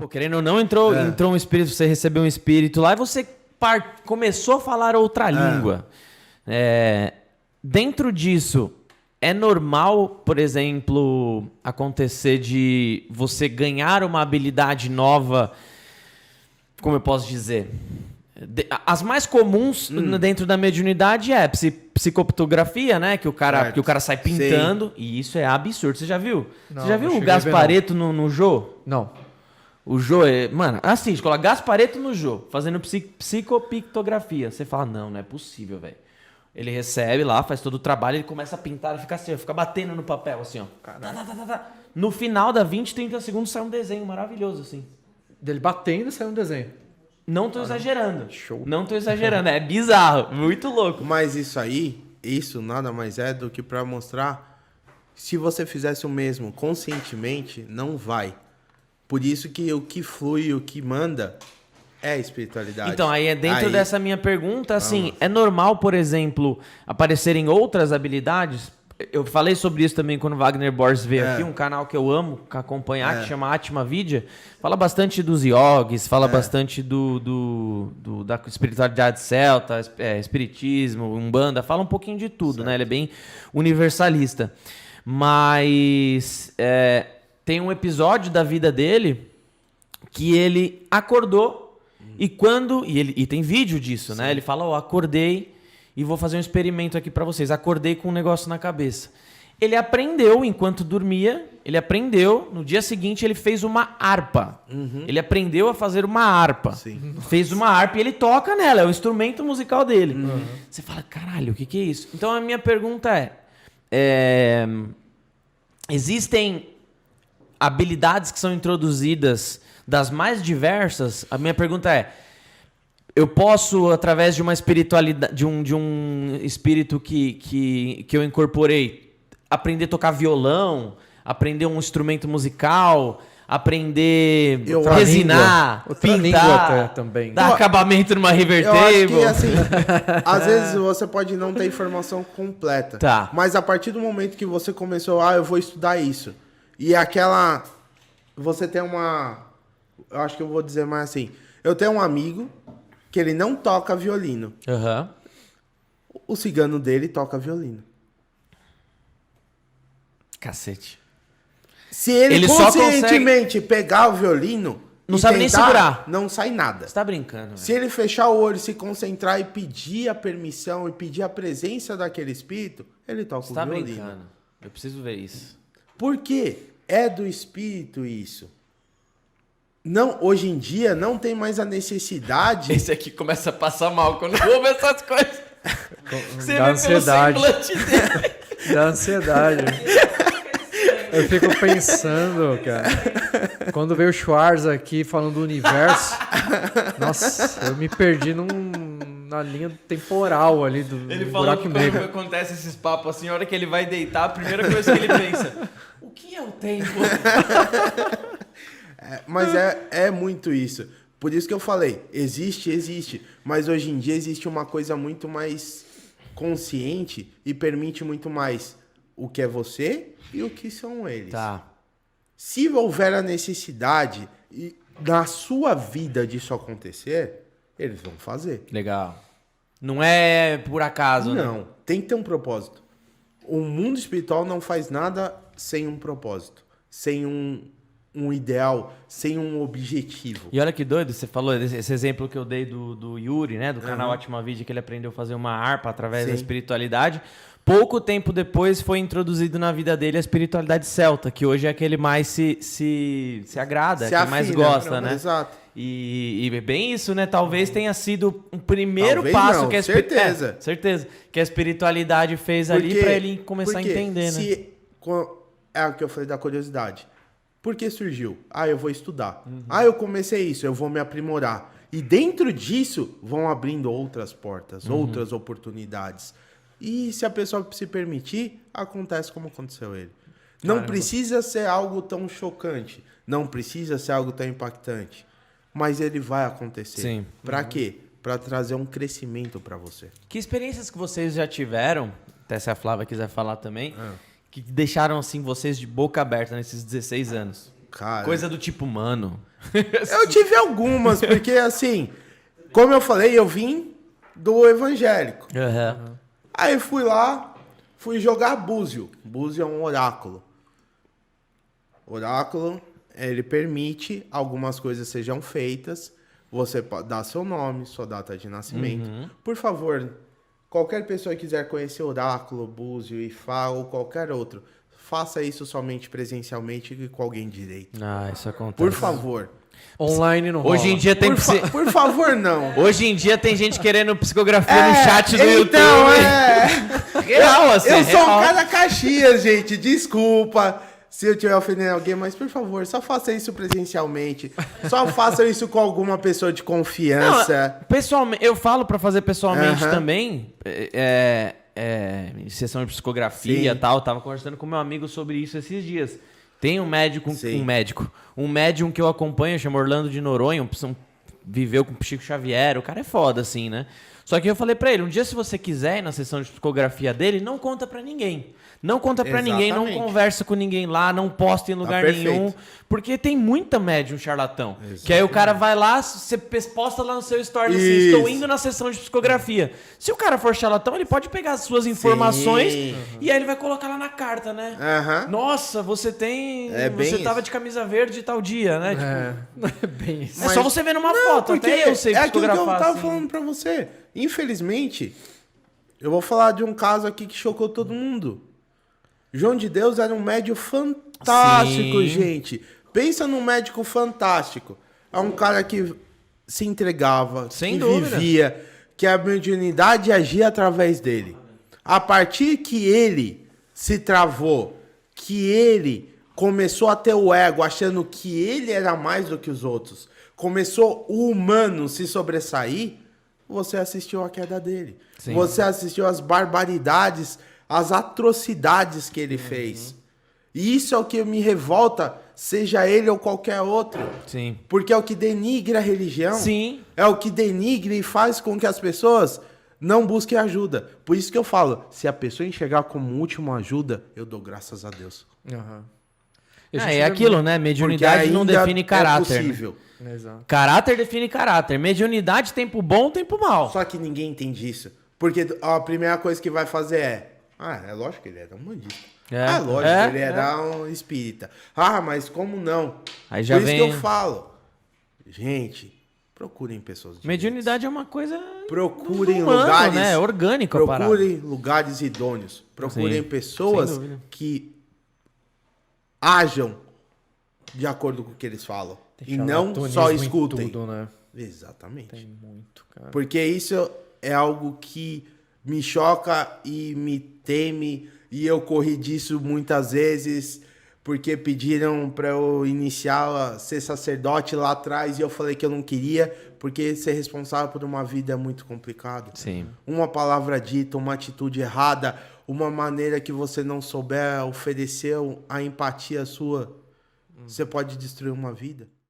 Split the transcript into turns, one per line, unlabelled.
Pô, querendo ou não, entrou um espírito, você recebeu um espírito lá e você começou a falar outra língua. Dentro disso, é normal, por exemplo, acontecer de você ganhar uma habilidade nova, como eu posso dizer? As mais comuns dentro da mediunidade é psicoptografia, né? Que o cara sai pintando. Sim. E isso é absurdo. Você já viu? Não, você já viu o Gaspareto no Jô?
Não.
O Jô é... Mano, assiste, coloca Gaspareto no Jô, fazendo psicopictografia. Você fala, não é possível, velho. Ele recebe lá, faz todo o trabalho, ele começa a pintar, ele fica assim, fica batendo no papel, assim, ó. No final da 20, 30 segundos sai um desenho maravilhoso, assim.
Dele batendo e sai um desenho.
Não tô exagerando. Show. Não tô exagerando, é bizarro, muito louco.
Mas isso nada mais é do que pra mostrar, se você fizesse o mesmo conscientemente, não vai. Por isso que o que flui, o que manda... é espiritualidade.
Então, aí é dentro dessa minha pergunta, assim, é normal, por exemplo, aparecerem outras habilidades? Eu falei sobre isso também quando o Wagner Borges veio aqui, um canal que eu amo acompanhar, que chama Atma Vidya. Fala bastante dos yogis, fala bastante da espiritualidade celta, espiritismo, umbanda, fala um pouquinho de tudo, né? Ele é bem universalista. Mas tem um episódio da vida dele que ele acordou. E tem vídeo disso, né? Ele fala, acordei e vou fazer um experimento aqui pra vocês. Acordei com um negócio na cabeça. Ele aprendeu enquanto dormia, no dia seguinte ele fez uma harpa. Ele aprendeu a fazer uma harpa. Sim. Fez uma harpa e ele toca nela, é o instrumento musical dele. Você fala, caralho, o que é isso? Então a minha pergunta existem habilidades que são introduzidas das mais diversas? A minha pergunta é, eu posso, através de uma espiritualidade, de um espírito que eu incorporei, aprender a tocar violão, aprender um instrumento musical, aprender a resinar, pintar,
também.
Dar acabamento numa river
eu
table?
Acho que, assim, às vezes você pode não ter informação completa, mas a partir do momento que você começou, eu vou estudar isso, e aquela... Você tem uma... Eu acho que eu vou dizer mais assim. Eu tenho um amigo que ele não toca violino. O cigano dele toca violino.
Cacete.
Se ele conscientemente pegar o violino...
Não sabe nem segurar.
Não sai nada.
Você tá brincando.
Se ele fechar o olho, se concentrar e pedir a permissão e pedir a presença daquele espírito, ele toca o violino. Você tá brincando.
Eu preciso ver isso.
Por quê? É do espírito isso. Não, hoje em dia não tem mais a necessidade...
Esse aqui começa a passar mal quando ouve essas coisas.
Você dá ansiedade. Dá ansiedade. Eu fico pensando, cara. Quando veio o Schwarz aqui falando do universo, nossa, eu me perdi na linha temporal ali do
ele
buraco negro.
Ele falou que quando acontece esses papos assim, a hora que ele vai deitar, a primeira coisa que ele pensa, o que é o tempo?
Mas é muito isso. Por isso que eu falei, existe. Mas hoje em dia existe uma coisa muito mais consciente e permite muito mais o que é você e o que são eles.
Tá.
Se houver a necessidade e na sua vida disso acontecer, eles vão fazer.
Legal. Não é por acaso, né?
Não, tem que ter um propósito. O mundo espiritual não faz nada sem um propósito, sem um ideal, sem um objetivo.
E olha que doido, você falou esse exemplo que eu dei do Yuri, né? Do canal Atma Vidya, que ele aprendeu a fazer uma harpa através da espiritualidade. Pouco tempo depois foi introduzido na vida dele a espiritualidade celta, que hoje é que ele mais se agrada, que mais gosta, né?
Exato.
E bem isso, né? Talvez tenha sido um primeiro
Talvez
passo
não,
que a
certeza.
Certeza. Que a espiritualidade fez ali para ele começar a entender, né?
É o que eu falei da curiosidade. Por que surgiu? Eu vou estudar. Eu comecei isso, eu vou me aprimorar. E dentro disso, vão abrindo outras portas, outras oportunidades. E se a pessoa se permitir, acontece como aconteceu ele. Não precisa ser algo tão chocante. Não precisa ser algo tão impactante. Mas ele vai acontecer.
Sim.
Pra quê? Pra trazer um crescimento pra você.
Que experiências que vocês já tiveram, até se a Flávia quiser falar também, que deixaram assim vocês de boca aberta nesses 16 anos?
Cara,
Coisa do tipo, mano.
eu tive algumas, porque assim, como eu falei, eu vim do evangélico.
Uhum.
Aí fui lá, fui jogar Búzio. Búzio é um oráculo. Oráculo, ele permite algumas coisas sejam feitas. Você pode dar seu nome, sua data de nascimento. Por favor, qualquer pessoa que quiser conhecer Oráculo, Búzio, Ifá ou qualquer outro, faça isso somente presencialmente e com alguém direito.
Ah, isso acontece.
Por favor.
Online não rola.
Hoje em dia tem...
Por favor, não.
Hoje em dia tem gente querendo psicografia no chat do YouTube.
Então,
Real, assim.
Eu sou um
real.
cara Caxias, gente. Desculpa se eu estiver ofendendo alguém, mas por favor, só faça isso presencialmente. Só faça isso com alguma pessoa de confiança.
Não, pessoalmente, eu falo pra fazer pessoalmente
Aham.
também. Em sessão de psicografia e
Sim.
tal. Eu tava conversando com meu amigo sobre isso esses dias. Tem um médico,
Sim.
um médium que eu acompanho, chama Orlando de Noronha, viveu com o Chico Xavier, o cara é foda, assim, né? Só que eu falei pra ele, um dia se você quiser ir na sessão de psicografia dele, não conta pra ninguém. Não conta pra ninguém, não
Exatamente.
conversa com ninguém lá, não posta em lugar
perfeito.
nenhum. Porque tem muita médium charlatão.
Exatamente.
Que aí o cara vai lá, você posta lá no seu story assim,
Isso.
estou indo na sessão de psicografia. Se o cara for charlatão, ele pode pegar as suas informações e aí ele vai colocar lá na carta, né?
Aham.
Nossa, você tem...
É bem
você tava
isso.
de camisa verde tal dia, né? Tipo,
É bem isso.
é só você ver numa foto,
porque
até eu sei
é aquilo que eu
psicografar
tava
assim.
falando pra você. Infelizmente, eu vou falar de um caso aqui que chocou todo mundo. João de Deus era um médico fantástico,
Sim.
gente. Pensa num médico fantástico. É um cara que se entregava,
Sem
que
dúvida.
vivia, que a mediunidade agia através dele. A partir que ele se travou, que ele começou a ter o ego, achando que ele era mais do que os outros, começou o humano se sobressair, você assistiu a queda dele.
Sim.
Você assistiu as barbaridades, as atrocidades que ele fez. E isso é o que me revolta, seja ele ou qualquer outro.
Sim.
Porque é o que denigra a religião.
Sim.
É o que denigra e faz com que as pessoas não busquem ajuda. Por isso que eu falo, se a pessoa enxergar como última ajuda, eu dou graças a Deus.
Aham.
É aquilo, né? Mediunidade não
ainda
define caráter.
É
né?
possível.
Exato.
Caráter define caráter. Mediunidade, tempo bom, tempo mal.
Só que ninguém entende isso. Porque a primeira coisa que vai fazer é lógico que ele era um bandista. Lógico que ele era um espírita. Mas como não?
Aí já
Por isso
vem...
que eu falo. Gente, procurem pessoas de
Mediunidade é uma coisa...
Procurem
humano,
lugares,
né? Orgânico a parada.
procurem lugares idôneos. Procurem
Sim,
pessoas
sem dúvida.
que ajam de acordo com o que eles falam. E não só
Charlatanismo em
escutem.
tudo, né?
Exatamente.
Tem muito, cara.
Porque isso é algo que me choca e me teme. E eu corri disso muitas vezes. Porque pediram para eu iniciar a ser sacerdote lá atrás. E eu falei que eu não queria. Porque ser responsável por uma vida é muito complicado.
Sim.
Uma palavra dita, uma atitude errada. Uma maneira que você não souber oferecer a empatia sua. Você pode destruir uma vida.